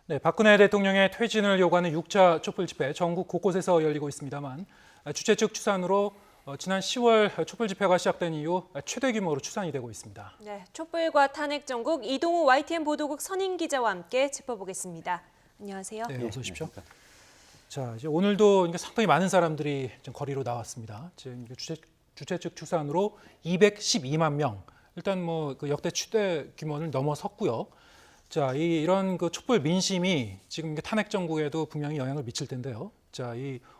네, 박근혜 대통령의 퇴진을 요구하는 6차 촛불 집회 전국 곳곳에서 열리고 있습니다만 주최 측 추산으로 지난 10월 촛불 집회가 시작된 이후 최대 규모로 추산이 되고 있습니다. 네, 촛불과 탄핵 전국 이동우 YTN 보도국 선임 기자와 함께 짚어보겠습니다. 안녕하세요. 네, 어서 오십시오. 자, 이제 오늘도 상당히 많은 사람들이 거리로 나왔습니다. 지금 주최 측 추산으로 212만 명. 일단 그 역대 최대 규모를 넘어섰고요. 자, 이런 촛불 민심이 지금 탄핵 정국에도 분명히 영향을 미칠 텐데요. 자,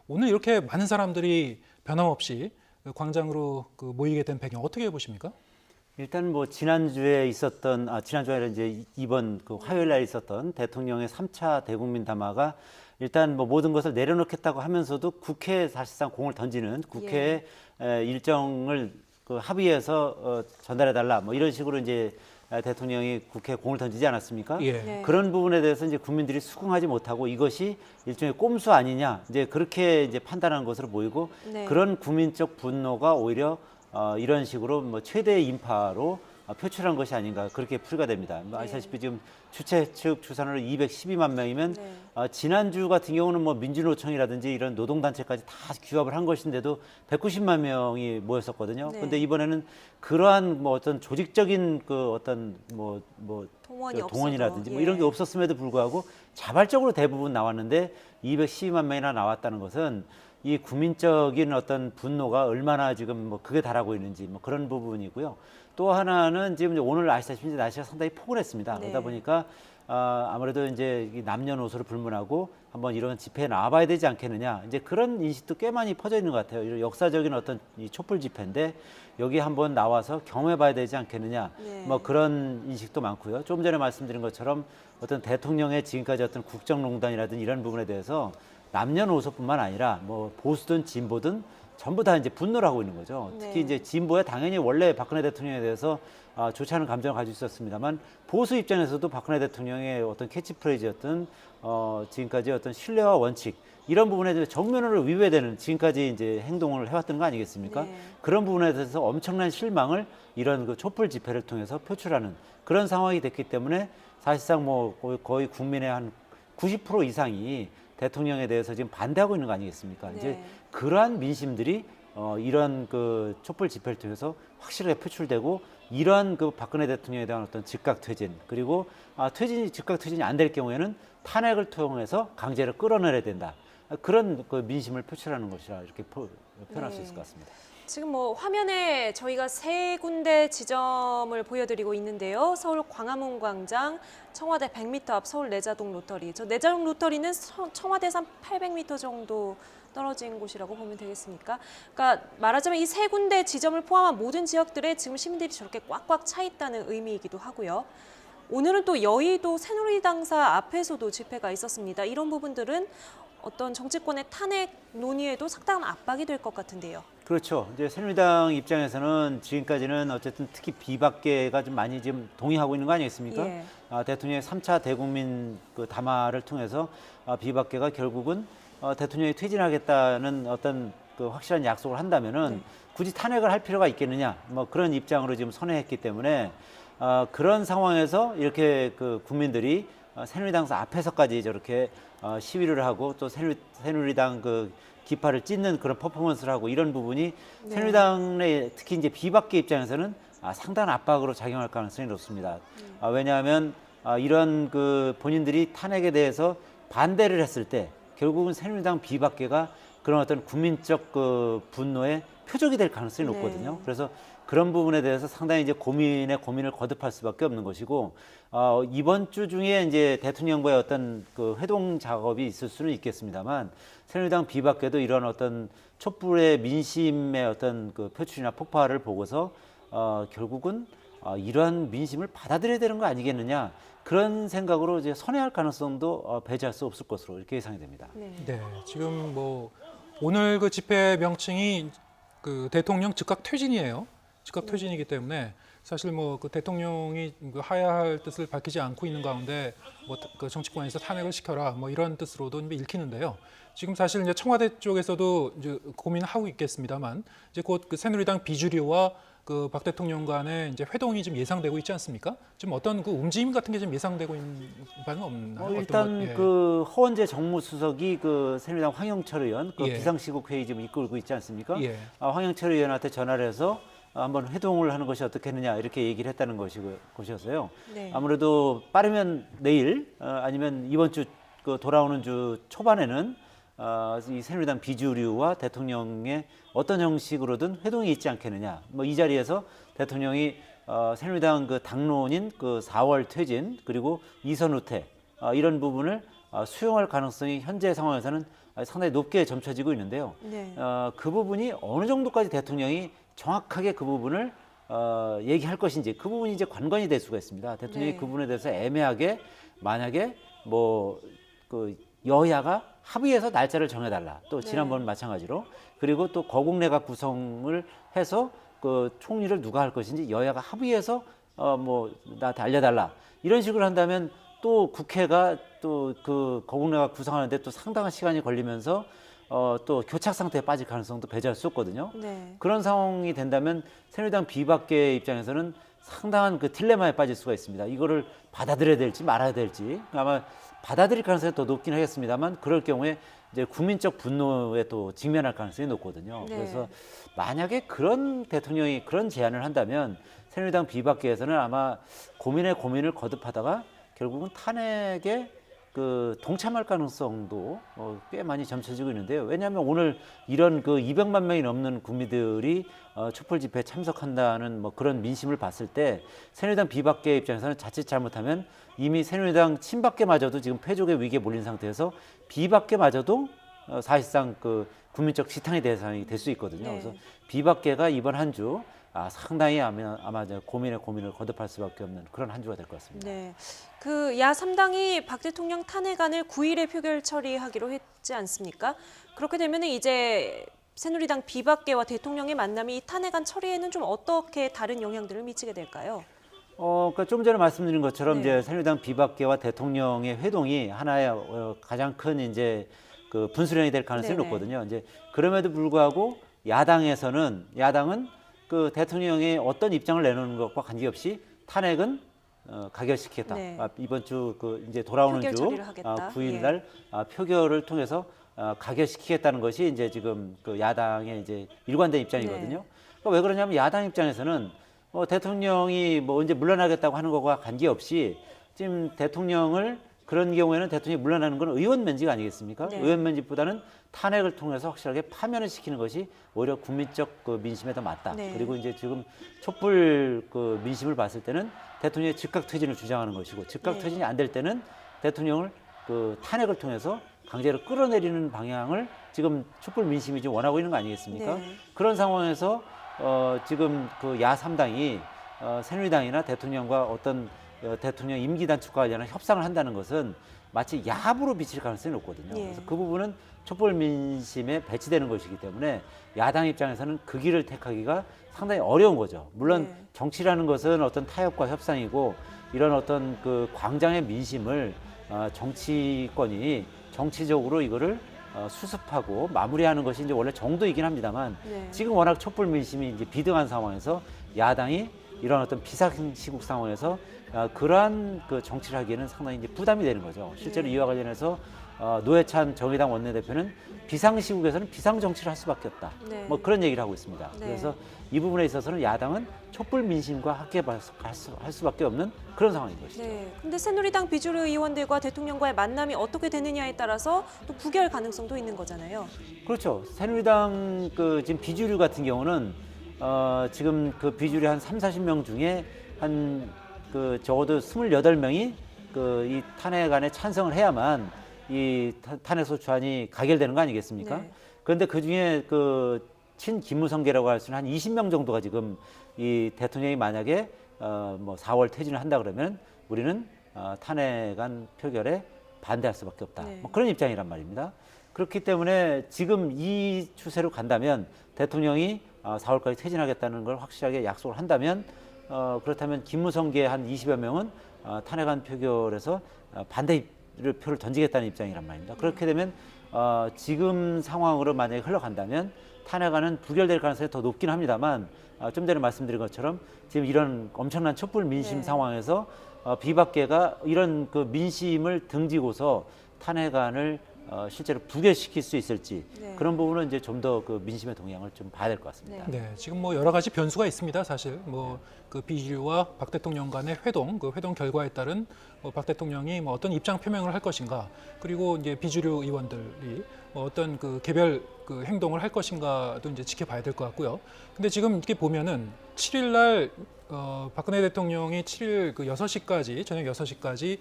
오늘 이렇게 많은 사람들이 변함없이 광장으로 모이게 된 배경 어떻게 보십니까? 일단 지난주에 있었던 지난주에 아니라 이제 이번 화요일 날 있었던 대통령의 3차 대국민 담화가 일단 모든 것을 내려놓겠다고 하면서도 국회에 사실상 공을 던지는 국회에 일정을 합의해서 전달해달라 이런 식으로 이제 대통령이 국회에 공을 던지지 않았습니까? 예. 네. 그런 부분에 대해서 이제 국민들이 수긍하지 못하고 이것이 일종의 꼼수 아니냐 이제 그렇게 이제 판단하는 것으로 보이고 네. 그런 국민적 분노가 오히려 이런 식으로 최대의 인파로 표출한 것이 아닌가 그렇게 풀이가 됩니다. 아시다시피 지금 주최 측 추산으로 212만 명이면 네. 지난주 같은 경우는 민주노총이라든지 이런 노동단체까지 다 규합을 한 것인데도 190만 명이 모였었거든요. 네. 근데 이번에는 그러한 어떤 조직적인 어떤 동원이라든지 이런 게 없었음에도 불구하고 자발적으로 대부분 나왔는데 212만 명이나 나왔다는 것은 이 국민적인 어떤 분노가 얼마나 지금 극에 달하고 있는지 그런 부분이고요. 또 하나는 지금 오늘 아시다시피 날씨가 상당히 포근했습니다. 네. 그러다 보니까 아무래도 이제 남녀노소를 불문하고 한번 이런 집회에 나와봐야 되지 않겠느냐. 이제 그런 인식도 꽤 많이 퍼져 있는 것 같아요. 이런 역사적인 어떤 이 촛불 집회인데 여기 한번 나와서 경험해봐야 되지 않겠느냐. 네. 그런 인식도 많고요. 좀 전에 말씀드린 것처럼 어떤 대통령의 지금까지 어떤 국정농단이라든 이런 부분에 대해서 남녀노소뿐만 아니라 보수든 진보든 전부 다 이제 분노를 하고 있는 거죠. 네. 특히 이제 진보에 당연히 원래 박근혜 대통령에 대해서 좋지 않은 감정을 가지고 있었습니다만 보수 입장에서도 박근혜 대통령의 어떤 캐치프레이즈였던 지금까지 어떤 신뢰와 원칙 이런 부분에 대해서 정면으로 위배되는 지금까지 이제 행동을 해왔던 거 아니겠습니까? 네. 그런 부분에 대해서 엄청난 실망을 이런 촛불 집회를 통해서 표출하는 그런 상황이 됐기 때문에 사실상 거의 국민의 한 90% 이상이 대통령에 대해서 지금 반대하고 있는 거 아니겠습니까? 네. 이제 그러한 민심들이 이런 촛불 집회를 통해서 확실하게 표출되고 이러한 박근혜 대통령에 대한 어떤 즉각 퇴진 그리고 즉각 퇴진이 안 될 경우에는 탄핵을 통해서 강제로 끌어내야 된다. 그런 민심을 표출하는 것이라 이렇게 표현할 수 있을 것 같습니다. 지금 화면에 저희가 세 군데 지점을 보여드리고 있는데요. 서울 광화문 광장, 청와대 100m 앞 서울 내자동 로터리. 저 내자동 로터리는 청와대에서 한 800m 정도 떨어진 곳이라고 보면 되겠습니까? 그러니까 말하자면 이 세 군데 지점을 포함한 모든 지역들에 지금 시민들이 저렇게 꽉꽉 차 있다는 의미이기도 하고요. 오늘은 또 여의도 새누리당사 앞에서도 집회가 있었습니다. 이런 부분들은 어떤 정치권의 탄핵 논의에도 상당한 압박이 될 것 같은데요. 그렇죠. 이제 새누리당 입장에서는 지금까지는 어쨌든 특히 비박계가 좀 많이 지금 동의하고 있는 거 아니겠습니까? 예. 대통령의 3차 대국민 담화를 통해서 비박계가 결국은 대통령이 퇴진하겠다는 어떤 확실한 약속을 한다면은 굳이 탄핵을 할 필요가 있겠느냐 그런 입장으로 지금 선회했기 때문에 그런 상황에서 이렇게 국민들이 새누리당사 앞에서까지 저렇게 시위를 하고 또 새누리당 깃발을 찢는 그런 퍼포먼스를 하고 이런 부분이 새누리당의 특히 이제 비박계 입장에서는 상당한 압박으로 작용할 가능성이 높습니다. 왜냐하면 이런 본인들이 탄핵에 대해서 반대를 했을 때 결국은 새누리당 비박계가 그런 어떤 국민적 분노의 표적이 될 가능성이 높거든요. 그래서 그런 부분에 대해서 상당히 이제 고민을 거듭할 수밖에 없는 것이고 이번 주 중에 이제 대통령과의 어떤 회동 작업이 있을 수는 있겠습니다만 새누리당 비박계도 이런 어떤 촛불의 민심의 어떤 표출이나 폭발을 보고서 결국은 이러한 민심을 받아들여야 되는 거 아니겠느냐 그런 생각으로 이제 선회할 가능성도 배제할 수 없을 것으로 이렇게 예상이 됩니다. 네, 지금 오늘 집회 명칭이 대통령 즉각 퇴진이에요. 즉각 퇴진이기 때문에 사실 대통령이 하야할 뜻을 밝히지 않고 있는 가운데 정치권에서 탄핵을 시켜라 이런 뜻으로도 읽히는데요. 지금 사실 이제 청와대 쪽에서도 이제 고민을 하고 있겠습니다만 이제 곧 새누리당 비주류와 그 박 대통령 간의 이제 회동이 좀 예상되고 있지 않습니까? 좀 어떤 그 움직임 같은 게 좀 예상되고 있는 바는 없나요? 어떤 일단 것, 예. 그 허원재 정무수석이 그 새누리당 황영철 의원 그 예. 비상시국 회의 지금 이끌고 있지 않습니까? 예. 황영철 의원한테 전화를 해서 한번 회동을 하는 것이 어떻겠느냐 이렇게 얘기를 했다는 것이었어요. 네. 아무래도 빠르면 내일 아니면 이번 주 그 돌아오는 주 초반에는 이 새누리당 비주류와 대통령의 어떤 형식으로든 회동이 있지 않겠느냐. 뭐 이 자리에서 대통령이 새누리당 그 당론인 그 4월 퇴진 그리고 이선 후퇴 이런 부분을 수용할 가능성이 현재 상황에서는 상당히 높게 점쳐지고 있는데요. 네. 그 부분이 어느 정도까지 대통령이 정확하게 그 부분을 얘기할 것인지 그 부분이 이제 관건이 될 수가 있습니다. 대통령이 네. 그 부분에 대해서 애매하게 만약에 뭐 그 여야가 합의해서 날짜를 정해달라. 또 지난번 마찬가지로 그리고 또 거국내각 구성을 해서 그 총리를 누가 할 것인지 여야가 합의해서 뭐 나한테 알려달라. 이런 식으로 한다면 또 국회가 또 그 거국내각 구성하는데 또 상당한 시간이 걸리면서 또 교착 상태에 빠질 가능성도 배제할 수 없거든요. 네. 그런 상황이 된다면 새누리당 비박계 입장에서는 상당한 그 딜레마에 빠질 수가 있습니다. 이거를 받아들여야 될지 말아야 될지 아마 받아들일 가능성이 더 높긴 하겠습니다만 그럴 경우에 이제 국민적 분노에 또 직면할 가능성이 높거든요. 네. 그래서 만약에 그런 대통령이 그런 제안을 한다면 새누리당 비박계에서는 아마 고민을 거듭하다가 결국은 탄핵에 그 동참할 가능성도 꽤 많이 점쳐지고 있는데요. 왜냐하면 오늘 이런 그 200만 명이 넘는 국민들이 촛불 집회에 참석한다는 뭐 그런 민심을 봤을 때 새누리당 비박계 입장에서는 자칫 잘못하면 이미 새누리당 친박계마저도 지금 패족의 위기에 몰린 상태에서 비박계마저도 사실상 그 국민적 지탄의 대상이 될 수 있거든요. 네. 그래서 비박계가 이번 한 주 상당히 아마 고민을 거듭할 수밖에 없는 그런 한 주가 될 것 같습니다. 네. 그 야 3당이 박 대통령 탄핵안을 9일에 표결 처리하기로 했지 않습니까? 그렇게 되면 이제 새누리당 비박계와 대통령의 만남이 이 탄핵안 처리에는 좀 어떻게 다른 영향들을 미치게 될까요? 그러니까 좀 전에 말씀드린 것처럼 네. 이제 새누리당 비박계와 대통령의 회동이 하나의 가장 큰 이제 그 분수령이 될 가능성이 네네. 높거든요. 이제 그럼에도 불구하고 야당은 그 대통령의 어떤 입장을 내놓는 것과 관계없이 탄핵은 가결시키겠다. 네. 이번 주 그 이제 돌아오는 표결 주 처리를 하겠다. 9일 예. 날 표결을 통해서 가결시키겠다는 것이 이제 지금 그 야당의 이제 일관된 입장이거든요. 네. 그러니까 왜 그러냐면 야당 입장에서는 대통령이 뭐 언제 물러나겠다고 하는 것과 관계없이 지금 대통령을 그런 경우에는 대통령이 물러나는 건 의원 면직 아니겠습니까? 네. 의원 면직보다는 탄핵을 통해서 확실하게 파면을 시키는 것이 오히려 국민적 그 민심에 더 맞다. 네. 그리고 이제 지금 촛불 그 민심을 봤을 때는 대통령의 즉각 퇴진을 주장하는 것이고 즉각 네. 퇴진이 안 될 때는 대통령을 그 탄핵을 통해서 강제로 끌어내리는 방향을 지금 촛불 민심이 좀 원하고 있는 거 아니겠습니까? 네. 그런 상황에서 지금 그 야 3당이 새누리당이나 대통령과 어떤 대통령 임기 단축과 관련한 협상을 한다는 것은 마치 야합으로 비칠 가능성이 높거든요. 예. 그래서 그 부분은 촛불 민심에 배치되는 것이기 때문에 야당 입장에서는 그 길을 택하기가 상당히 어려운 거죠. 물론 네. 정치라는 것은 어떤 타협과 협상이고 이런 어떤 그 광장의 민심을 정치권이 정치적으로 이거를 수습하고 마무리하는 것이 이제 원래 정도이긴 합니다만 네. 지금 워낙 촛불 민심이 이제 비등한 상황에서 야당이 이런 어떤 비상시국 상황에서 그러한 그 정치를 하기에는 상당히 이제 부담이 되는 거죠. 실제로 네. 이와 관련해서 노회찬 정의당 원내대표는 비상시국에서는 비상정치를 할 수밖에 없다. 네. 뭐 그런 얘기를 하고 있습니다. 네. 그래서 이 부분에 있어서는 야당은 촛불 민심과 함께 할 수밖에 없는 그런 상황인 것이죠. 네. 근데 새누리당 비주류 의원들과 대통령과의 만남이 어떻게 되느냐에 따라서 또 부결 가능성도 있는 거잖아요. 그렇죠. 새누리당 그 지금 비주류 같은 경우는 지금 그 비주류 한 30-40명 중에 한 그 적어도 28명이 그 이 탄핵안에 찬성을 해야만 이 탄핵 소추안이 가결되는 거 아니겠습니까? 네. 그런데 그 중에 그 친기무성계라고 할 수 있는 한 20명 정도가 지금 이 대통령이 만약에 뭐 4월 퇴진을 한다 그러면 우리는 탄핵안 표결에 반대할 수밖에 없다. 네. 뭐 그런 입장이란 말입니다. 그렇기 때문에 지금 이 추세로 간다면 대통령이 4월까지 퇴진하겠다는 걸 확실하게 약속을 한다면 그렇다면 김무성계 한 20여 명은 탄핵안 표결에서 반대를 표를 던지겠다는 입장이란 말입니다. 그렇게 되면 지금 상황으로 만약에 흘러간다면 탄핵안은 부결될 가능성이 더 높긴 합니다만 좀 전에 말씀드린 것처럼 지금 이런 엄청난 촛불 민심 네. 상황에서 비박계가 이런 그 민심을 등지고서 탄핵안을 실제로 부결시킬 수 있을지 네. 그런 부분은 이제 좀 더 그 민심의 동향을 좀 봐야 될 것 같습니다. 네. 네, 지금 뭐 여러 가지 변수가 있습니다. 사실 뭐 그 비주류와 박 대통령 간의 회동, 그 회동 결과에 따른 박 대통령이 뭐 어떤 입장 표명을 할 것인가, 그리고 이제 비주류 의원들이 뭐 어떤 그 개별 그 행동을 할 것인가도 이제 지켜봐야 될 것 같고요. 근데 지금 이렇게 보면은 7일 날 박근혜 대통령이 7일 그 6시까지 저녁 6시까지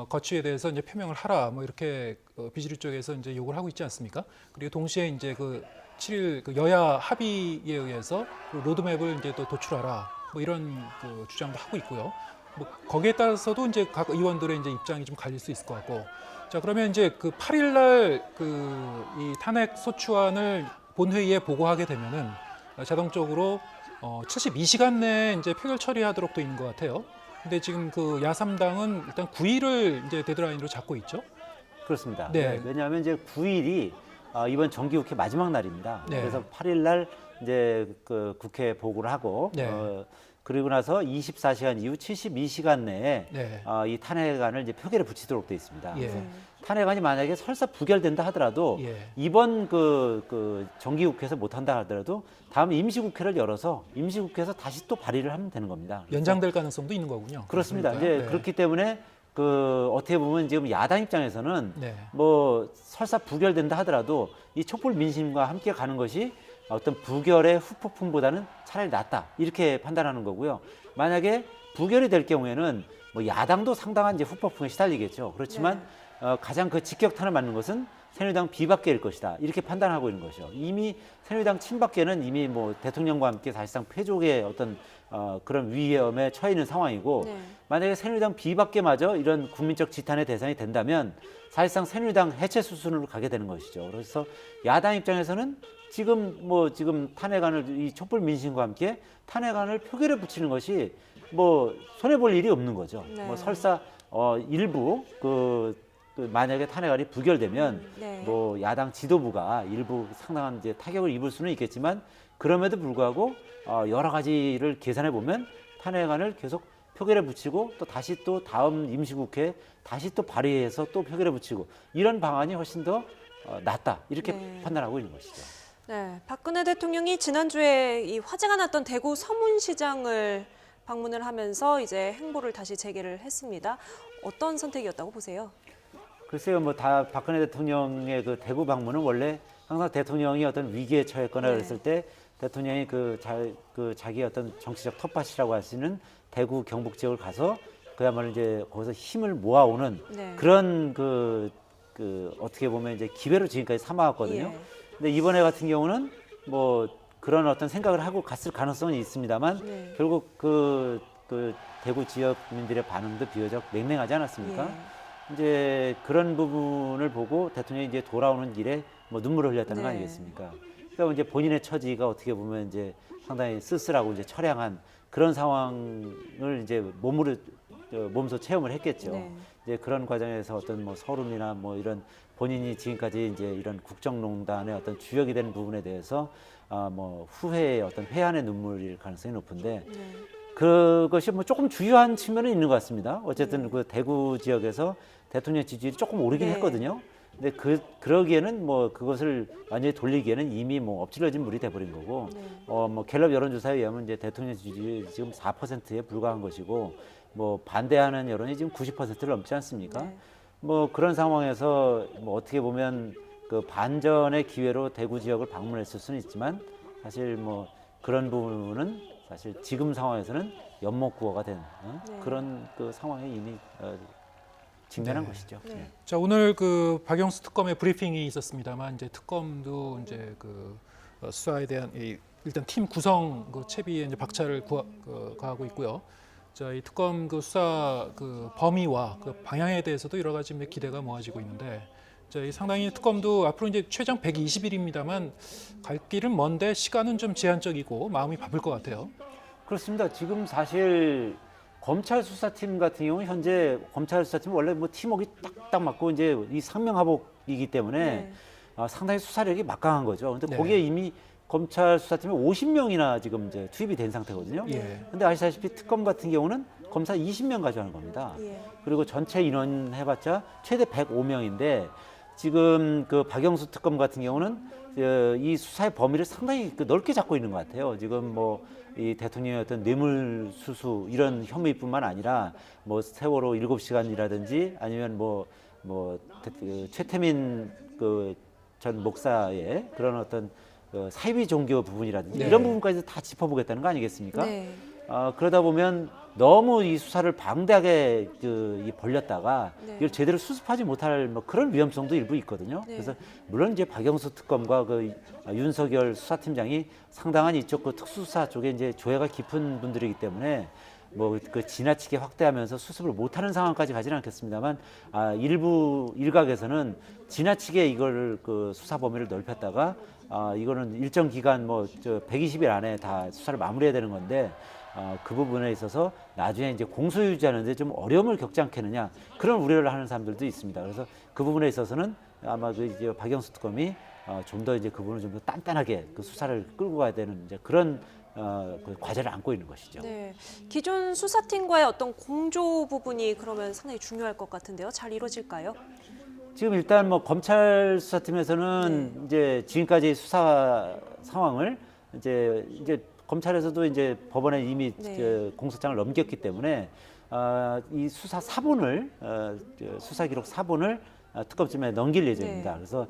거취에 대해서 이제 표명을 하라 뭐 이렇게 비주류 쪽에서 이제 요구를 하고 있지 않습니까? 그리고 동시에 이제 그 7일 그 여야 합의에 의해서 그 로드맵을 이제 또 도출하라 뭐 이런 그 주장도 하고 있고요. 뭐 거기에 따라서도 이제 각 의원들의 이제 입장이 좀 갈릴 수 있을 것 같고. 자, 그러면 이제 그 8일 날 그 이 탄핵 소추안을 본회의에 보고하게 되면은 자동적으로 72시간 내에 이제 표결 처리하도록 돼 있는 것 같아요. 근데 지금 그 야3당은 일단 9일을 이제 데드라인으로 잡고 있죠. 그렇습니다. 네. 왜냐하면 이제 9일이 이번 정기국회 마지막 날입니다. 네. 그래서 8일 날 이제 그 국회 보고를 하고 네. 그리고 나서 24시간 이후 72시간 내에 네. 이 탄핵안을 이제 표결에 붙이도록 돼 있습니다. 예. 그래서 탄핵안이 만약에 설사 부결된다 하더라도 예. 이번 그 정기국회에서 못한다 하더라도 다음 임시국회를 열어서 임시국회에서 다시 또 발의를 하면 되는 겁니다. 그래서 연장될 가능성도 있는 거군요. 그렇습니다. 이제 네. 그렇기 때문에 그 어떻게 보면 지금 야당 입장에서는 네. 뭐 설사 부결된다 하더라도 이 촛불 민심과 함께 가는 것이 어떤 부결의 후폭풍보다는 차라리 낫다 이렇게 판단하는 거고요. 만약에 부결이 될 경우에는 뭐 야당도 상당한 이제 후폭풍에 시달리겠죠. 그렇지만 가장 그 직격탄을 맞는 것은 새누리당 비박계일 것이다 이렇게 판단하고 있는 것이죠. 이미 새누리당 친박계는 이미 뭐 대통령과 함께 사실상 패족의 어떤 그런 위험에 처해 있는 상황이고 네. 만약에 새누리당 비박계마저 이런 국민적 지탄의 대상이 된다면 사실상 새누리당 해체 수순으로 가게 되는 것이죠. 그래서 야당 입장에서는 지금 탄핵안을 이 촛불 민심과 함께 탄핵안을 표결에 붙이는 것이 뭐 손해 볼 일이 없는 거죠. 네. 뭐 설사 일부 만약에 탄핵안이 부결되면 네. 뭐 야당 지도부가 일부 상당한 이제 타격을 입을 수는 있겠지만 그럼에도 불구하고 여러 가지를 계산해 보면 탄핵안을 계속 표결에 붙이고 또 다시 또 다음 임시국회 다시 또 발의해서 또 표결에 붙이고 이런 방안이 훨씬 더 낫다 이렇게 네. 판단하고 있는 것이죠. 네, 박근혜 대통령이 지난주에 이 화제가 났던 대구 서문시장을 방문을 하면서 이제 행보를 다시 재개를 했습니다. 어떤 선택이었다고 보세요? 글쎄요, 뭐 다 박근혜 대통령의 그 대구 방문은 원래 항상 대통령이 어떤 위기에 처했거나 네. 그랬을 때 대통령이 자기 어떤 정치적 텃밭이라고 할 수 있는 대구 경북 지역을 가서 그야말로 이제 거기서 힘을 모아오는 네. 그런 어떻게 보면 이제 기회로 지금까지 삼아왔거든요. 예. 근데 이번에 같은 경우는 뭐 그런 어떤 생각을 하고 갔을 가능성은 있습니다만 네. 결국 그 대구 지역민들의 반응도 비교적 냉랭하지 않았습니까? 예. 이제 그런 부분을 보고 대통령이 이제 돌아오는 길에 뭐 눈물을 흘렸다는 거 네. 아니겠습니까? 그러니까 이제 본인의 처지가 어떻게 보면 이제 상당히 쓸쓸하고 이제 처량한 그런 상황을 이제 몸소 체험을 했겠죠. 네. 이제 그런 과정에서 어떤 뭐 서름이나 뭐 이런 본인이 지금까지 이제 이런 국정농단의 어떤 주역이 되는 부분에 대해서 뭐 후회의 어떤 회한의 눈물일 가능성이 높은데 네. 그것이 뭐 조금 주요한 측면은 있는 것 같습니다. 어쨌든 그 대구 지역에서 대통령 지지율이 조금 오르긴 네. 했거든요. 근데 그러기에는 뭐 그것을 완전히 돌리기에는 이미 뭐 엎질러진 물이 돼버린 거고, 네. 뭐 갤럽 여론조사에 의하면 이제 대통령 지지율이 지금 4%에 불과한 것이고, 뭐 반대하는 여론이 지금 90%를 넘지 않습니까? 네. 뭐 그런 상황에서 뭐 어떻게 보면 그 반전의 기회로 대구 지역을 방문했을 수는 있지만 사실 뭐 그런 부분은 사실 지금 상황에서는 연목구어가 된 네. 그런 그 상황에 이미 직면한 네. 것이죠. 네. 네. 자, 오늘 그 박영수 특검의 브리핑이 있었습니다만 이제 특검도 이제 그 수사에 대한 일단 팀 구성 그 채비에 이제 박차를 가하고 있고요. 자, 이 특검 그 수사 그 범위와 그 방향에 대해서도 여러 가지 기대가 모아지고 있는데, 자, 이 상당히 특검도 앞으로 이제 최장 120일입니다만 갈 길은 먼데 시간은 좀 제한적이고 마음이 바쁠 것 같아요. 그렇습니다. 지금 사실 검찰 수사팀 같은 경우 현재 검찰 수사팀 원래 뭐 팀워크가 딱딱 맞고 이제 이 상명하복이기 때문에 네. 상당히 수사력이 막강한 거죠. 근데 네. 거기에 이미 검찰 수사팀에 50명이나 지금 이제 투입이 된 상태거든요. 예. 근데 아시다시피 특검 같은 경우는 검사 20명 가져가는 겁니다. 예. 그리고 전체 인원 해봤자 최대 105명인데 지금 그 박영수 특검 같은 경우는 이 수사의 범위를 상당히 넓게 잡고 있는 것 같아요. 지금 뭐 이 대통령의 어떤 뇌물수수 이런 혐의뿐만 아니라 뭐 세월호 7시간이라든지 아니면 최태민 그 전 목사의 그런 어떤 사이비 종교 부분이라든지 네. 이런 부분까지 다 짚어보겠다는 거 아니겠습니까? 네. 그러다 보면 너무 이 수사를 방대하게 벌렸다가 네. 이걸 제대로 수습하지 못할 뭐 그런 위험성도 일부 있거든요. 네. 그래서 물론 이제 박영수 특검과 그 윤석열 수사팀장이 상당한 이쪽 그 특수수사 쪽에 이제 조예가 깊은 분들이기 때문에 뭐 그 지나치게 확대하면서 수습을 못하는 상황까지 가지는 않겠습니다만 일부 일각에서는 지나치게 이걸 그 수사 범위를 넓혔다가 이거는 일정 기간 120일 안에 다 수사를 마무리해야 되는 건데 그 부분에 있어서 나중에 이제 공소유지하는데 좀 어려움을 겪지 않겠느냐 그런 우려를 하는 사람들도 있습니다. 그래서 그 부분에 있어서는 아마 그 이제 박영수 특검이 좀 더 이제 그 부분을 좀 더 단단하게 그 수사를 끌고 가야 되는 이제 그런 그 과제를 안고 있는 것이죠. 네. 기존 수사팀과의 어떤 공조 부분이 그러면 상당히 중요할 것 같은데요. 잘 이루어질까요? 지금 일단 뭐 검찰 수사팀에서는 이제 지금까지 수사 상황을 이제 검찰에서도 이제 법원에 이미 네. 공소장을 넘겼기 때문에 이 수사 사본을 수사 기록 사본을 특검팀에 넘길 예정입니다. 네. 그래서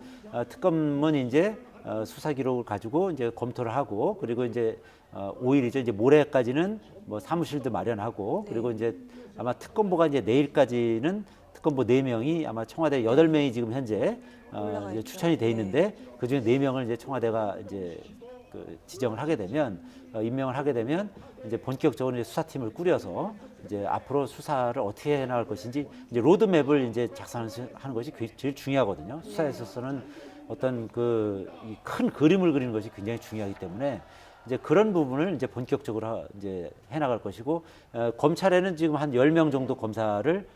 특검은 이제 수사 기록을 가지고 이제 검토를 하고 그리고 이제 5일이죠. 이제 모레까지는 뭐 사무실도 마련하고 네. 그리고 이제 아마 특검보가 이제 내일까지는 특검보 4명이 아마 청와대 8명이 지금 현재 올라가 이제 있죠. 추천이 돼 네. 있는데 그중에 4명을 이제 청와대가 이제 그 지정을 하게 되면 임명을 하게 되면 이제 본격적으로 이제 수사팀을 꾸려서 이제 앞으로 수사를 어떻게 해나갈 것인지 이제 로드맵을 이제 작성하는 것이 제일 중요하거든요. 수사에 있어서는 어떤 그 큰 그림을 그리는 것이 굉장히 중요하기 때문에 이제 그런 부분을 이제 본격적으로 이제 해나갈 것이고 검찰에는 지금 한 10명 정도 검사를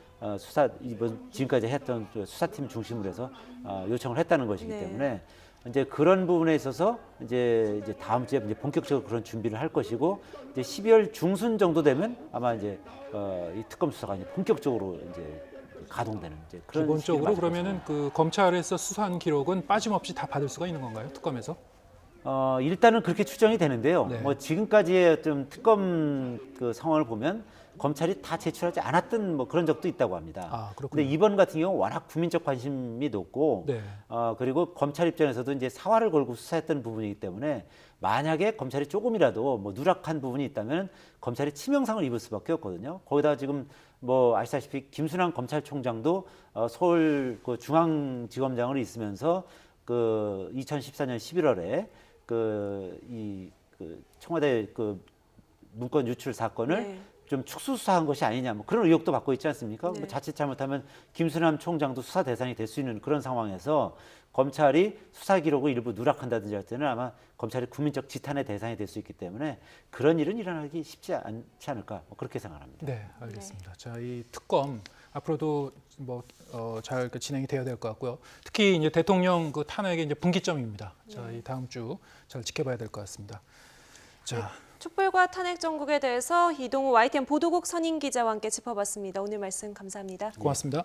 지금까지 했던 수사팀 중심으로 해서 요청을 했다는 것이기 네. 때문에 이제 그런 부분에 있어서 이제 다음 주에 이제 본격적으로 그런 준비를 할 것이고 이제 12월 중순 정도 되면 아마 이제 이 특검 수사가 이제 본격적으로 이제 가동되는 이제 그런 기본적으로 시기를 맞을 그러면은 그 검찰에서 수사한 기록은 빠짐없이 다 받을 수가 있는 건가요? 특검에서? 일단은 그렇게 추정이 되는데요. 네. 뭐 지금까지의 좀 특검 그 상황을 보면 검찰이 다 제출하지 않았던 뭐 그런 적도 있다고 합니다. 그렇군요. 근데 이번 같은 경우 워낙 국민적 관심이 높고 네. 그리고 검찰 입장에서도 이제 사활을 걸고 수사했던 부분이기 때문에 만약에 검찰이 조금이라도 뭐 누락한 부분이 있다면 검찰이 치명상을 입을 수밖에 없거든요. 거기다 지금 뭐 아시다시피 김순환 검찰총장도 서울 그 중앙지검장으로 있으면서 그 2014년 11월에 그 청와대 그 문건 유출 사건을 네. 좀 축소수사한 것이 아니냐 뭐 그런 의혹도 받고 있지 않습니까? 네. 뭐 자칫 잘못하면 김순환 총장도 수사 대상이 될 수 있는 그런 상황에서 검찰이 수사 기록을 일부 누락한다든지 할 때는 아마 검찰이 국민적 지탄의 대상이 될 수 있기 때문에 그런 일은 일어나기 쉽지 않지 않을까 뭐 그렇게 생각합니다. 네, 알겠습니다. 자, 이 특검 앞으로도 뭐 잘 진행이 되어야 될 것 같고요. 특히 이제 대통령 그 탄핵의 이제 분기점입니다. 자, 이 다음 주 잘 지켜봐야 될 것 같습니다. 자, 촛불과 탄핵 정국에 대해서 이동우 YTN 보도국 선임 기자와 함께 짚어봤습니다. 오늘 말씀 감사합니다. 고맙습니다.